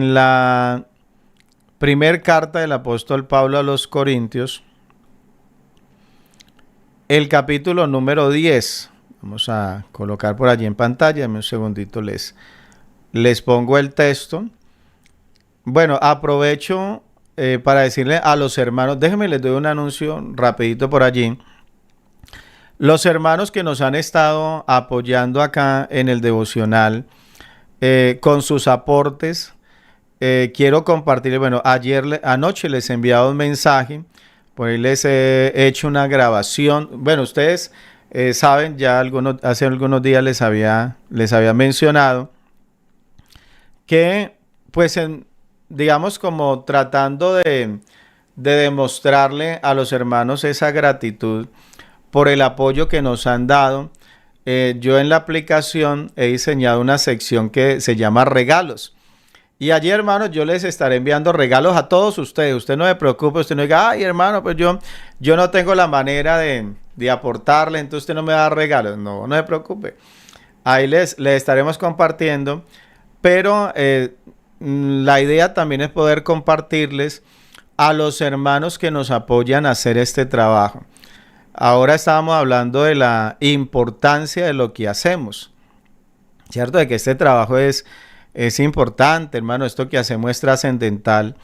En la primer carta del apóstol Pablo a los Corintios, el capítulo número 10. Vamos a colocar por allí en pantalla, dame un segundito, les pongo el texto. Bueno, aprovecho para decirle a los hermanos, déjenme les doy un anuncio rapidito por allí. Los hermanos que nos han estado apoyando acá en el devocional con sus aportes, quiero compartir, bueno, anoche les he enviado un mensaje, por ahí les he hecho una grabación. Bueno, ustedes saben, ya hace algunos días les había mencionado que, pues, digamos, como tratando de demostrarle a los hermanos esa gratitud por el apoyo que nos han dado. Yo en la aplicación he diseñado una sección que se llama regalos. Y allí, hermanos, yo les estaré enviando regalos a todos ustedes. Usted no se preocupe, usted no diga, ay, hermano, pues yo no tengo la manera de aportarle, entonces usted no me da regalos. No, no se preocupe. Ahí les estaremos compartiendo, pero la idea también es poder compartirles a los hermanos que nos apoyan a hacer este trabajo. Ahora estábamos hablando de la importancia de lo que hacemos, ¿cierto? De que este trabajo es importante, hermano, esto que hacemos es trascendental.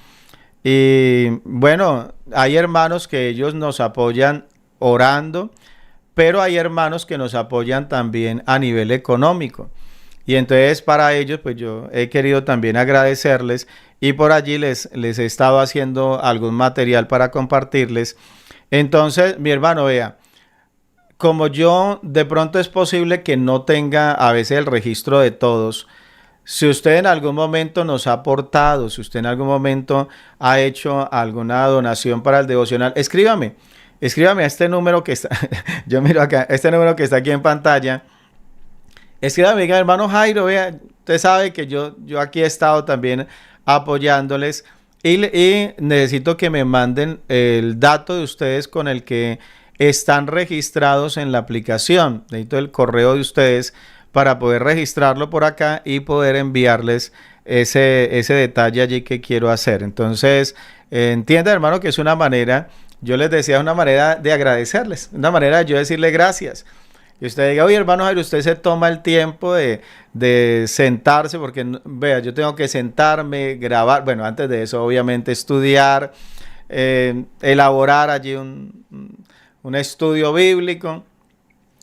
Y bueno, hay hermanos que ellos nos apoyan orando, pero hay hermanos que nos apoyan también a nivel económico. Y entonces para ellos, pues yo he querido también agradecerles y por allí les he estado haciendo algún material para compartirles. Entonces, mi hermano, vea, como yo de pronto es posible que no tenga a veces el registro de todos. Si usted en algún momento nos ha aportado, si usted en algún momento ha hecho alguna donación para el devocional, escríbame a este número que está, yo miro acá, este número que está aquí en pantalla. Escríbame, diga, hermano Jairo, vea, usted sabe que yo aquí he estado también apoyándoles y necesito que me manden el dato de ustedes con el que están registrados en la aplicación. Necesito el correo de ustedes para poder registrarlo por acá y poder enviarles ese detalle allí que quiero hacer. Entonces, entienda, hermano, que es una manera, yo les decía, una manera de agradecerles, una manera de yo decirle gracias. Y usted diga, oye, hermano Jairo, usted se toma el tiempo de sentarse, porque, vea, yo tengo que sentarme, grabar, bueno, antes de eso, obviamente, estudiar, elaborar allí un estudio bíblico,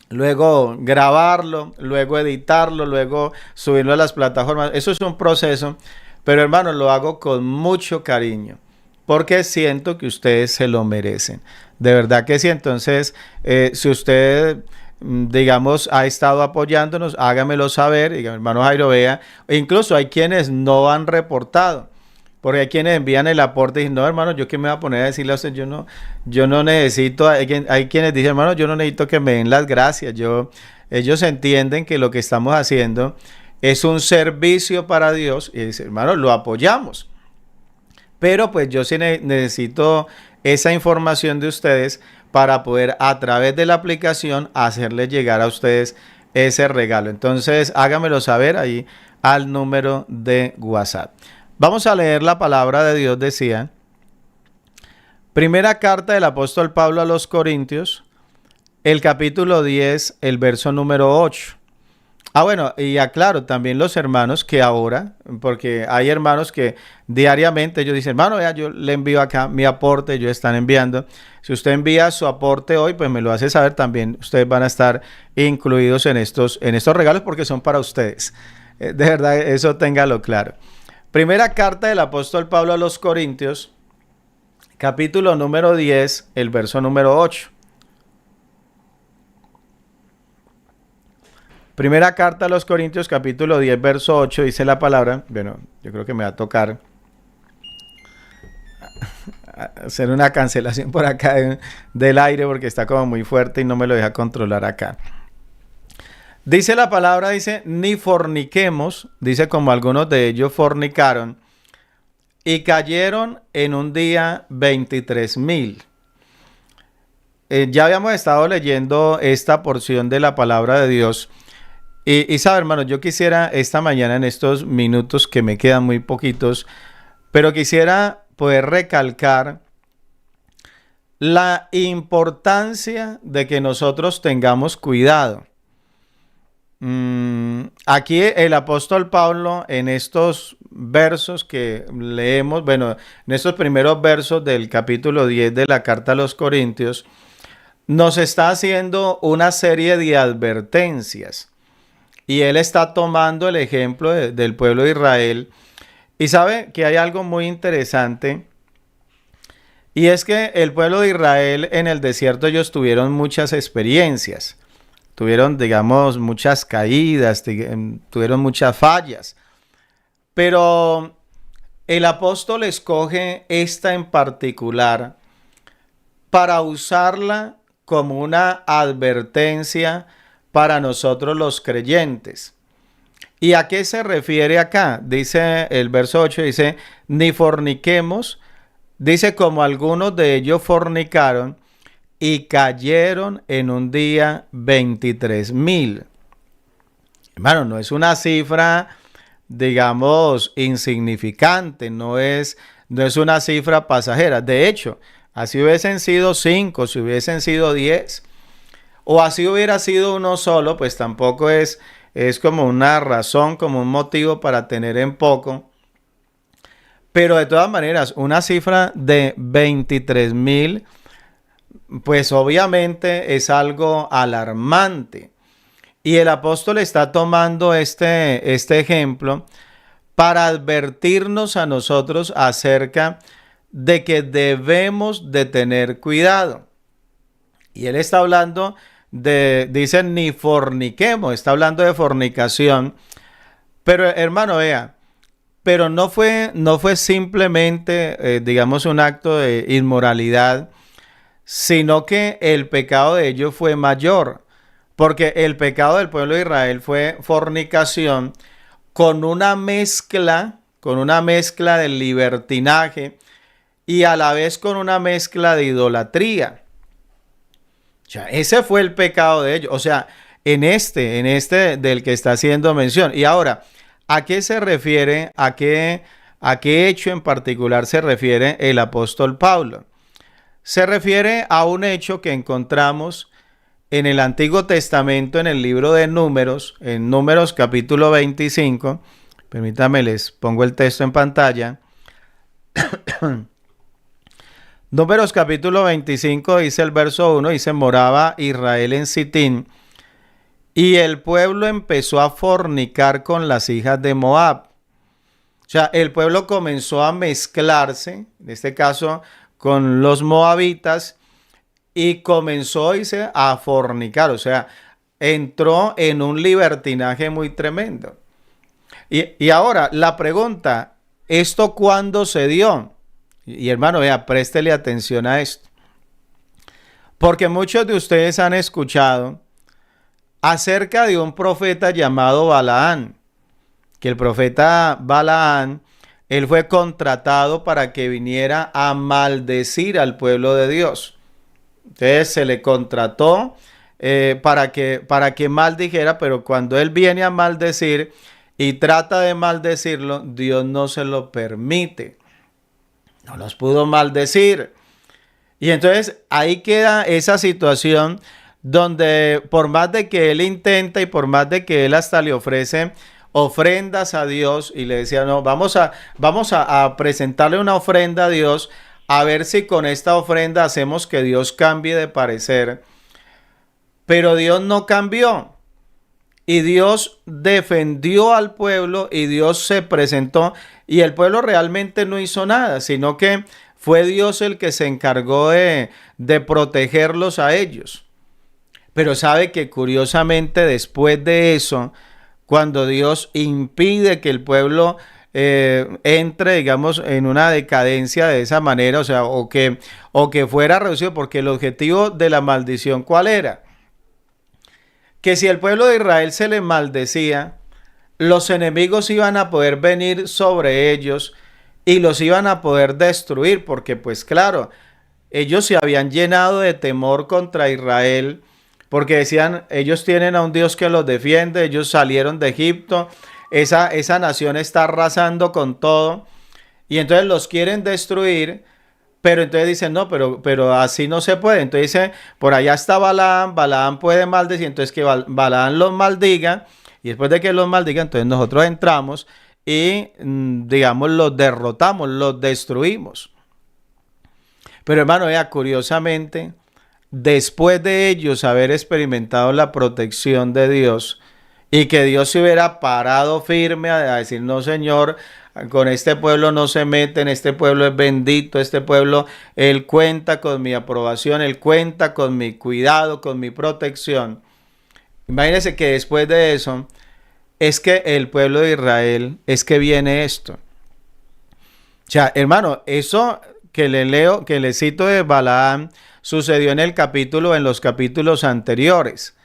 luego grabarlo, luego editarlo, luego subirlo a las plataformas. Eso es un proceso, pero hermano, lo hago con mucho cariño, porque siento que ustedes se lo merecen. De verdad que sí. Entonces, si usted, digamos, ha estado apoyándonos, hágamelo saber, diga, hermano Jairo, vea. E incluso hay quienes no han reportado, porque hay quienes envían el aporte y dicen, no, hermano, yo qué me voy a poner a decirle a usted, yo no necesito, hay quienes dicen, hermano, yo no necesito que me den las gracias, ellos entienden que lo que estamos haciendo es un servicio para Dios y dicen, hermano, lo apoyamos. Pero pues yo sí necesito esa información de ustedes para poder a través de la aplicación hacerles llegar a ustedes ese regalo. Entonces háganmelo saber ahí al número de WhatsApp. Vamos a leer la palabra de Dios, decía. Primera carta del apóstol Pablo a los Corintios, el capítulo 10, el verso número 8. Bueno, y aclaro también los hermanos que ahora, porque hay hermanos que diariamente ellos dicen, hermano, ya yo le envío acá mi aporte, ellos están enviando. Si usted envía su aporte hoy, pues me lo hace saber también. Ustedes van a estar incluidos en estos regalos porque son para ustedes. De verdad, eso téngalo claro. Primera carta del apóstol Pablo a los Corintios, capítulo número 10, el verso número 8. Primera carta a los Corintios, capítulo 10, verso 8, dice la palabra. Bueno, yo creo que me va a tocar hacer una cancelación por acá del aire porque está como muy fuerte y no me lo deja controlar acá. Dice la palabra, dice, ni forniquemos, dice como algunos de ellos fornicaron y cayeron en un día 23,000. Ya habíamos estado leyendo esta porción de la palabra de Dios Y sabe, hermano, yo quisiera esta mañana, en estos minutos que me quedan muy poquitos, pero quisiera poder recalcar la importancia de que nosotros tengamos cuidado. Aquí el apóstol Pablo, en estos versos que leemos, bueno, en estos primeros versos del capítulo 10 de la carta a los Corintios, nos está haciendo una serie de advertencias. Y él está tomando el ejemplo del pueblo de Israel. Y sabe que hay algo muy interesante. Y es que el pueblo de Israel en el desierto ellos tuvieron muchas experiencias. Tuvieron, digamos, muchas caídas, tuvieron muchas fallas. Pero el apóstol escoge esta en particular para usarla como una advertencia para nosotros los creyentes. ¿Y a qué se refiere acá? Dice el verso 8, dice, ni forniquemos, dice como algunos de ellos fornicaron y cayeron en un día 23,000. Hermano, no es una cifra, digamos, insignificante, no es una cifra pasajera. De hecho, así hubiesen sido 5, si hubiesen sido 10, o así hubiera sido uno solo, pues tampoco es como una razón, como un motivo para tener en poco. Pero de todas maneras, una cifra de 23,000, pues obviamente es algo alarmante. Y el apóstol está tomando este ejemplo para advertirnos a nosotros acerca de que debemos de tener cuidado. Y él está hablando dice ni forniquemos, está hablando de fornicación. Pero hermano, vea, pero no fue simplemente, digamos, un acto de inmoralidad, sino que el pecado de ellos fue mayor, porque el pecado del pueblo de Israel fue fornicación con una mezcla de libertinaje y a la vez con una mezcla de idolatría. O sea, ese fue el pecado de ellos. O sea, en este del que está haciendo mención. Y ahora, ¿a qué se refiere? ¿A qué hecho en particular se refiere el apóstol Pablo? Se refiere a un hecho que encontramos en el Antiguo Testamento, en el libro de Números, en Números capítulo 25. Permítame, les pongo el texto en pantalla. Números capítulo 25 dice el verso 1, dice, moraba Israel en Sitín, y el pueblo empezó a fornicar con las hijas de Moab. O sea, el pueblo comenzó a mezclarse, en este caso, con los moabitas, y comenzó, dice, a fornicar. O sea, entró en un libertinaje muy tremendo. Y ahora, la pregunta, ¿esto cuándo se dio? Y hermano, vea, préstele atención a esto. Porque muchos de ustedes han escuchado acerca de un profeta llamado Balaán, que el profeta Balaán, él fue contratado para que viniera a maldecir al pueblo de Dios. Entonces se le contrató para que maldijera, pero cuando él viene a maldecir y trata de maldecirlo, Dios no se lo permite. No los pudo maldecir. Y entonces ahí queda esa situación donde por más de que él intenta y por más de que él hasta le ofrece ofrendas a Dios y le decía, no, vamos a presentarle una ofrenda a Dios, a ver si con esta ofrenda hacemos que Dios cambie de parecer. Pero Dios no cambió. Y Dios defendió al pueblo y Dios se presentó y el pueblo realmente no hizo nada, sino que fue Dios el que se encargó de protegerlos a ellos. Pero sabe que curiosamente después de eso, cuando Dios impide que el pueblo entre, digamos, en una decadencia de esa manera, o sea, o que fuera reducido, porque el objetivo de la maldición, ¿cuál era? Que si el pueblo de Israel se le maldecía, los enemigos iban a poder venir sobre ellos y los iban a poder destruir, porque pues claro, ellos se habían llenado de temor contra Israel, porque decían, ellos tienen a un Dios que los defiende, ellos salieron de Egipto, esa nación está arrasando con todo, y entonces los quieren destruir, pero entonces dicen, no, pero así no se puede. Entonces dice, por allá está Balaam, Balaam puede maldecir, entonces que Balaam los maldiga, y después de que los maldiga, entonces nosotros entramos y, digamos, los derrotamos, los destruimos. Pero hermano, vea, curiosamente, después de ellos haber experimentado la protección de Dios y que Dios se hubiera parado firme a decir, no Señor, con este pueblo no se meten, este pueblo es bendito, este pueblo, Él cuenta con mi aprobación, Él cuenta con mi cuidado, con mi protección. Imagínense que después de eso, es que el pueblo de Israel, es que viene esto. O sea, hermano, eso que le leo, que le cito de Balaam, sucedió en los capítulos anteriores.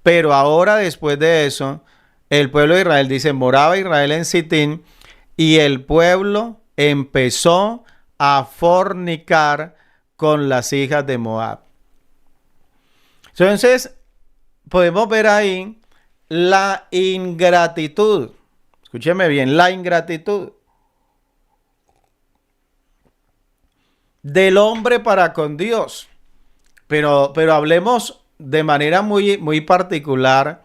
Pero ahora, después de eso, el pueblo de Israel dice, moraba Israel en Sitín, y el pueblo empezó a fornicar con las hijas de Moab. Entonces, podemos ver ahí la ingratitud. Escúcheme bien, la ingratitud del hombre para con Dios. Pero hablemos de manera muy particular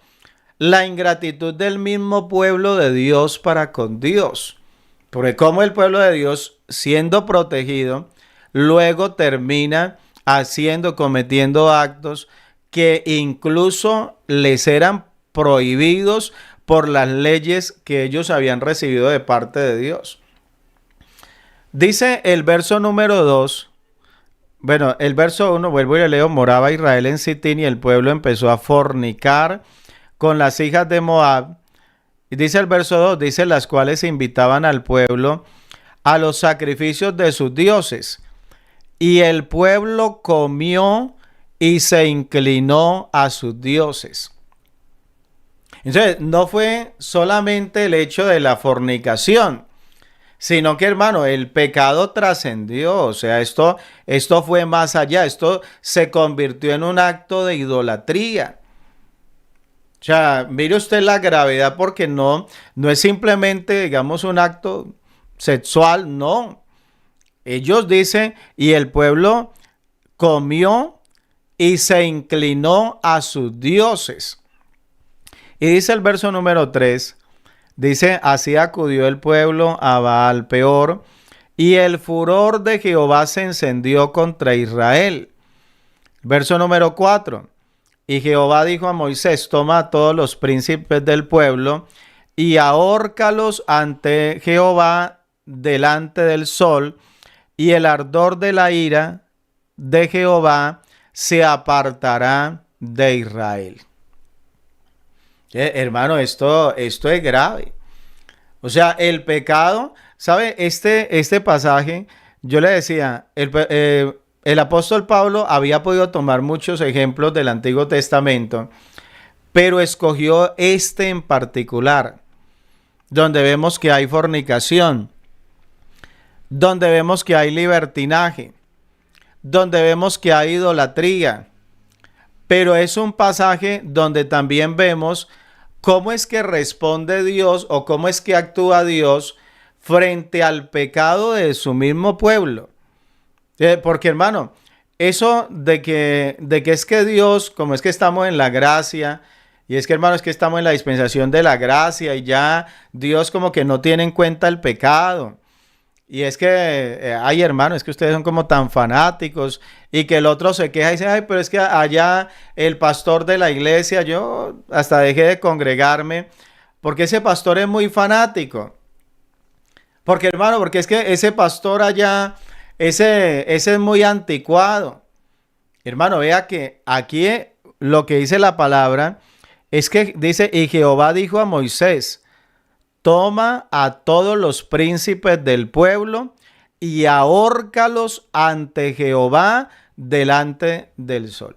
la ingratitud del mismo pueblo de Dios para con Dios. Porque como el pueblo de Dios, siendo protegido, luego termina cometiendo actos que incluso les eran prohibidos por las leyes que ellos habían recibido de parte de Dios. Dice el verso número 2, bueno, el verso 1, vuelvo y le leo, moraba Israel en Sitín y el pueblo empezó a fornicar con las hijas de Moab. Y dice el verso 2, dice las cuales invitaban al pueblo a los sacrificios de sus dioses. Y el pueblo comió y se inclinó a sus dioses. Entonces, no fue solamente el hecho de la fornicación, sino que, hermano, el pecado trascendió. O sea, esto fue más allá. Esto se convirtió en un acto de idolatría. O sea, mire usted la gravedad, porque no es simplemente, digamos, un acto sexual, no. Ellos dicen, y el pueblo comió y se inclinó a sus dioses. Y dice el verso número 3, dice, así acudió el pueblo a Baal Peor, y el furor de Jehová se encendió contra Israel. Verso número 4. Y Jehová dijo a Moisés, toma a todos los príncipes del pueblo y ahórcalos ante Jehová delante del sol, y el ardor de la ira de Jehová se apartará de Israel. Hermano, esto es grave. O sea, el pecado, ¿sabe? Este pasaje, yo le decía, el apóstol Pablo había podido tomar muchos ejemplos del Antiguo Testamento, pero escogió este en particular, donde vemos que hay fornicación, donde vemos que hay libertinaje, donde vemos que hay idolatría, pero es un pasaje donde también vemos cómo es que responde Dios o cómo es que actúa Dios frente al pecado de su mismo pueblo. Porque, hermano, eso de que es que Dios, como es que estamos en la gracia, y es que, hermano, es que estamos en la dispensación de la gracia y ya Dios como que no tiene en cuenta el pecado. Y es que, ay, hermano, es que ustedes son como tan fanáticos, y que el otro se queja y dice, ay, pero es que allá el pastor de la iglesia, yo hasta dejé de congregarme porque ese pastor es muy fanático. Porque, hermano, porque es que ese pastor allá, ese es muy anticuado. Hermano, vea que aquí lo que dice la palabra es que dice, y Jehová dijo a Moisés, toma a todos los príncipes del pueblo y ahórcalos ante Jehová delante del sol.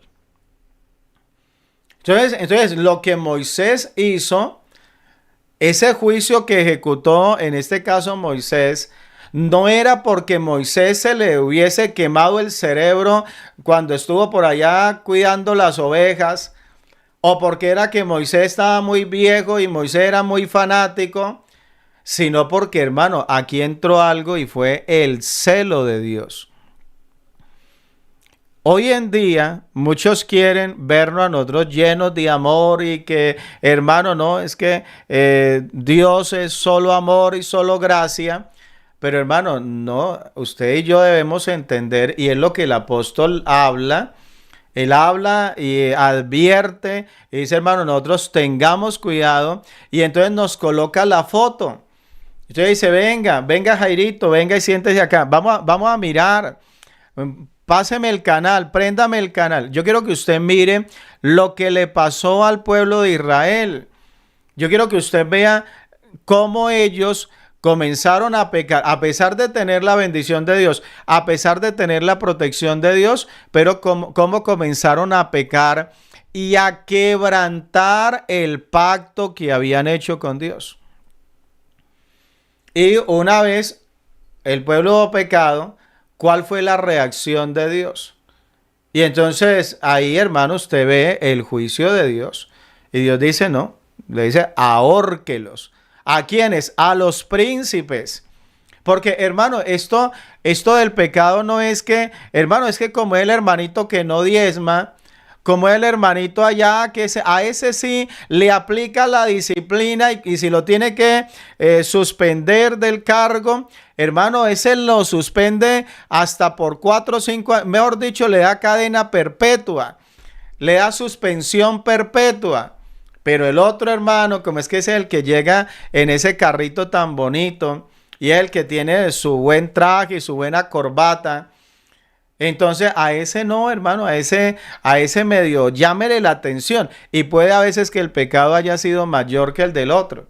Entonces, lo que Moisés hizo, ese juicio que ejecutó, en este caso Moisés, no era porque Moisés se le hubiese quemado el cerebro cuando estuvo por allá cuidando las ovejas, o porque era que Moisés estaba muy viejo y Moisés era muy fanático, sino porque, hermano, aquí entró algo y fue el celo de Dios. Hoy en día muchos quieren vernos a nosotros llenos de amor y que, hermano, no, es que Dios es solo amor y solo gracia. Pero hermano, no, usted y yo debemos entender, y es lo que el apóstol habla. Él habla y advierte y dice, hermano, nosotros tengamos cuidado, y entonces nos coloca la foto. Entonces dice, venga, venga Jairito, venga y siéntese acá. Vamos a mirar. Páseme el canal, préndame el canal. Yo quiero que usted mire lo que le pasó al pueblo de Israel. Yo quiero que usted vea cómo ellos comenzaron a pecar, a pesar de tener la bendición de Dios, a pesar de tener la protección de Dios, pero cómo comenzaron a pecar y a quebrantar el pacto que habían hecho con Dios. Y una vez el pueblo hubo pecado, ¿cuál fue la reacción de Dios? Y entonces ahí, hermano, usted ve el juicio de Dios. Y Dios dice, no, le dice, ahórquelos. ¿A quiénes? A los príncipes. Porque, hermano, esto del pecado no es que, hermano, es que como el hermanito que no diezma, como el hermanito allá, a ese sí le aplica la disciplina y si lo tiene que suspender del cargo, hermano, ese lo suspende hasta por 4 o 5 años, mejor dicho, le da cadena perpetua, le da suspensión perpetua. Pero el otro hermano, como es que es el que llega en ese carrito tan bonito y es el que tiene su buen traje y su buena corbata, entonces a ese no, hermano, a ese medio llámele la atención, y puede a veces que el pecado haya sido mayor que el del otro.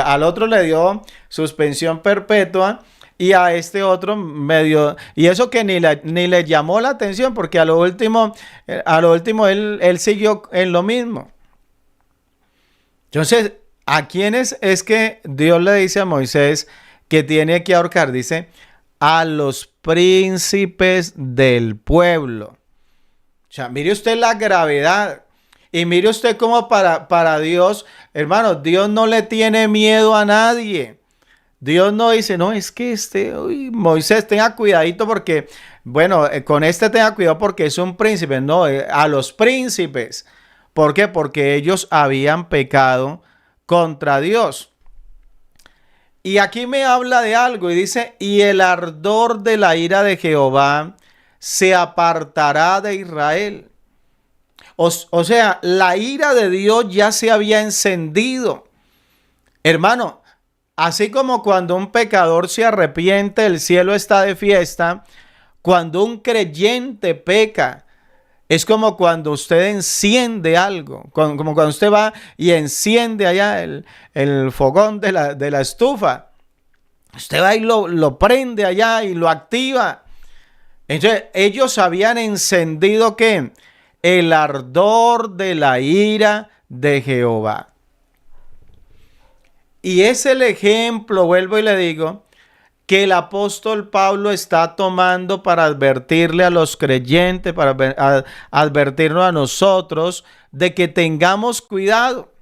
Al otro le dio suspensión perpetua y a este otro medio, y eso que ni le llamó la atención, porque a lo último él siguió en lo mismo. Entonces, ¿a quiénes es que Dios le dice a Moisés que tiene que ahorcar? Dice, a los príncipes del pueblo. O sea, mire usted la gravedad. Y mire usted cómo para Dios, hermano, Dios no le tiene miedo a nadie. Dios no dice, no, es que Moisés, tenga cuidadito porque, bueno, con tenga cuidado porque es un príncipe. No, a los príncipes. ¿Por qué? Porque ellos habían pecado contra Dios. Y aquí me habla de algo y dice, y el ardor de la ira de Jehová se apartará de Israel. O sea, la ira de Dios ya se había encendido. Hermano, así como cuando un pecador se arrepiente, el cielo está de fiesta. Cuando un creyente peca, es como cuando usted enciende algo, como cuando usted va y enciende allá el fogón de la estufa. Usted va y lo prende allá y lo activa. Entonces, ellos habían encendido ¿qué? El ardor de la ira de Jehová. Y es el ejemplo, vuelvo y le digo, que el apóstol Pablo está tomando para advertirle a los creyentes, para advertirnos a nosotros de que tengamos cuidado.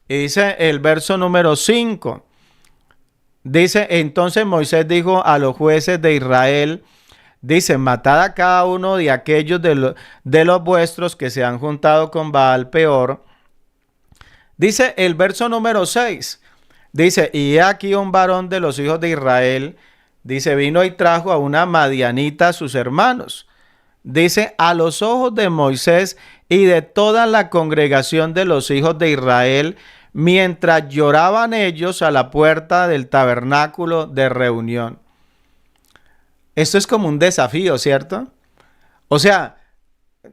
Y dice el verso número 5. Dice, entonces Moisés dijo a los jueces de Israel, dice, matad a cada uno de aquellos de los vuestros que se han juntado con Baal Peor. Dice el verso número 6. Dice, y he aquí un varón de los hijos de Israel, dice, vino y trajo a una madianita a sus hermanos. Dice, a los ojos de Moisés y de toda la congregación de los hijos de Israel, mientras lloraban ellos a la puerta del tabernáculo de reunión. Esto es como un desafío, ¿cierto? O sea,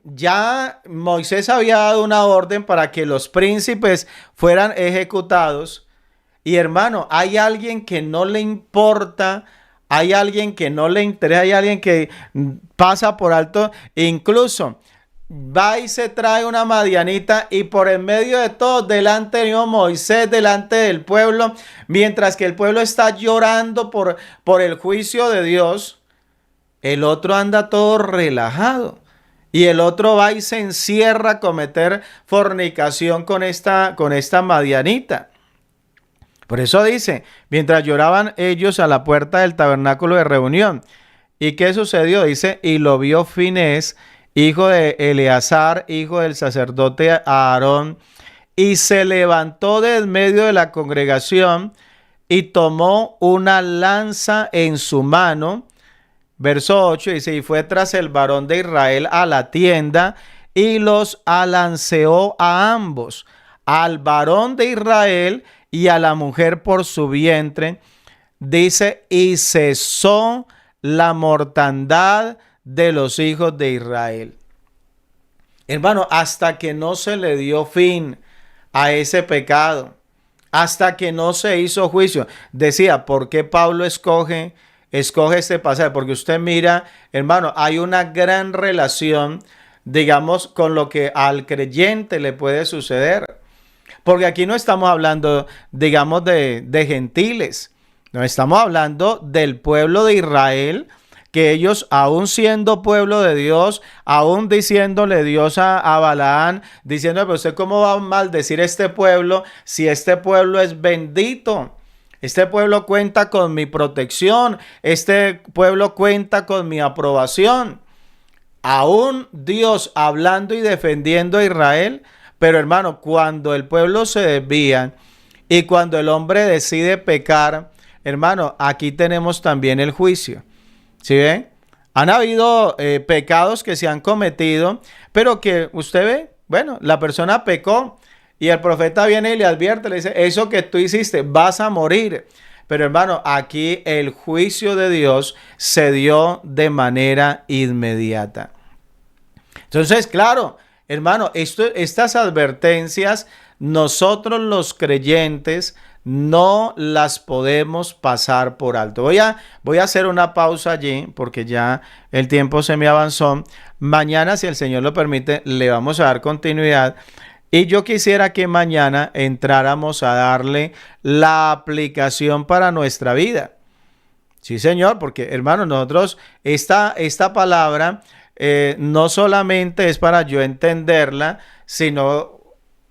ya Moisés había dado una orden para que los príncipes fueran ejecutados. Y hermano, hay alguien que no le importa, hay alguien que no le interesa, hay alguien que pasa por alto, incluso va y se trae una madianita y por en medio de todo, delante de Moisés, delante del pueblo, mientras que el pueblo está llorando por el juicio de Dios, el otro anda todo relajado. y el otro va y se encierra a cometer fornicación con esta madianita. Por eso dice, mientras lloraban ellos a la puerta del tabernáculo de reunión. ¿Y qué sucedió? Dice, y lo vio Finés, hijo de Eleazar, hijo del sacerdote Aarón, y se levantó de en medio de la congregación y tomó una lanza en su mano. Verso 8 dice, y fue tras el varón de Israel a la tienda y los alanceó a ambos, al varón de Israel y a la mujer por su vientre. Dice, y cesó la mortandad de los hijos de Israel. Hermano, hasta que no se le dio fin a ese pecado, hasta que no se hizo juicio. Decía, ¿por qué Pablo escoge este pasaje? Porque usted mira, hermano, hay una gran relación, digamos, con lo que al creyente le puede suceder. Porque aquí no estamos hablando, digamos, de gentiles. No estamos hablando del pueblo de Israel, que ellos, aún siendo pueblo de Dios, aún diciéndole Dios a Balaán, diciendo, pero usted cómo va a maldecir este pueblo si este pueblo es bendito. Este pueblo cuenta con mi protección. Este pueblo cuenta con mi aprobación. Aún Dios hablando y defendiendo a Israel. Pero hermano, cuando el pueblo se desvía y cuando el hombre decide pecar, hermano, aquí tenemos también el juicio. ¿Sí ven? Han habido pecados que se han cometido, pero que usted ve, bueno, la persona pecó y el profeta viene y le advierte, le dice, eso que tú hiciste, vas a morir. Pero hermano, aquí el juicio de Dios se dio de manera inmediata. Entonces, claro, hermano, estas advertencias, nosotros los creyentes no las podemos pasar por alto. Voy a hacer una pausa allí porque ya el tiempo se me avanzó. Mañana, si el Señor lo permite, le vamos a dar continuidad. Y yo quisiera que mañana entráramos a darle la aplicación para nuestra vida. Sí, Señor, porque hermano, nosotros, esta palabra no solamente es para yo entenderla, sino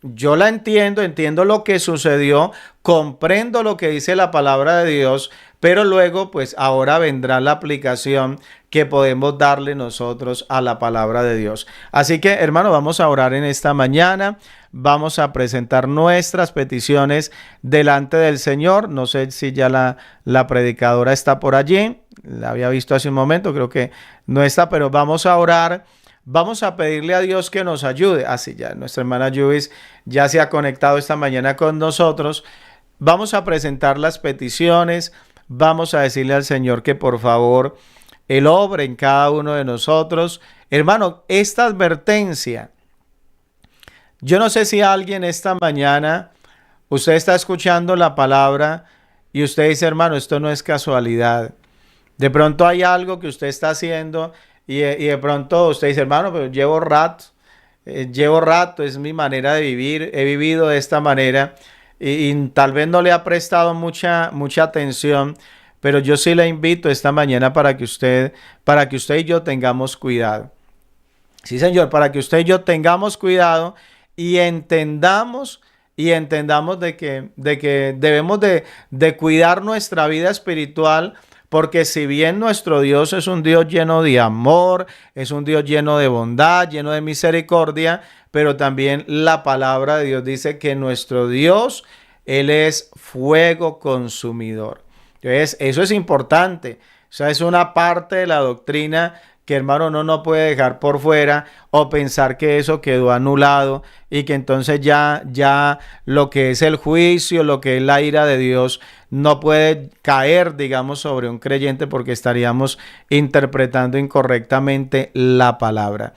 yo la entiendo lo que sucedió, comprendo lo que dice la palabra de Dios, pero luego pues ahora vendrá la aplicación que podemos darle nosotros a la palabra de Dios. Así que hermano, vamos a orar en esta mañana, vamos a presentar nuestras peticiones delante del Señor. No sé si ya la predicadora está por allí, la había visto hace un momento, creo que no está, pero vamos a orar. Vamos a pedirle a Dios que nos ayude. Así ya, nuestra hermana Jubis ya se ha conectado esta mañana con nosotros. Vamos a presentar las peticiones. Vamos a decirle al Señor que por favor Él obre en cada uno de nosotros. Hermano, esta advertencia, yo no sé si alguien esta mañana, usted está escuchando la palabra y usted dice, hermano, esto no es casualidad. De pronto hay algo que usted está haciendo y de pronto usted dice, hermano, pero llevo rato, es mi manera de vivir, he vivido de esta manera y tal vez no le ha prestado mucha atención, pero yo sí le invito esta mañana para que usted y yo tengamos cuidado. Sí, Señor, para que usted y yo tengamos cuidado y entendamos de que debemos de cuidar nuestra vida espiritual. Porque si bien nuestro Dios es un Dios lleno de amor, es un Dios lleno de bondad, lleno de misericordia, pero también la palabra de Dios dice que nuestro Dios, Él es fuego consumidor. Entonces, eso es importante. O sea, es una parte de la doctrina que, hermano, no puede dejar por fuera o pensar que eso quedó anulado y que entonces ya lo que es el juicio, lo que es la ira de Dios no puede caer, digamos, sobre un creyente porque estaríamos interpretando incorrectamente la palabra.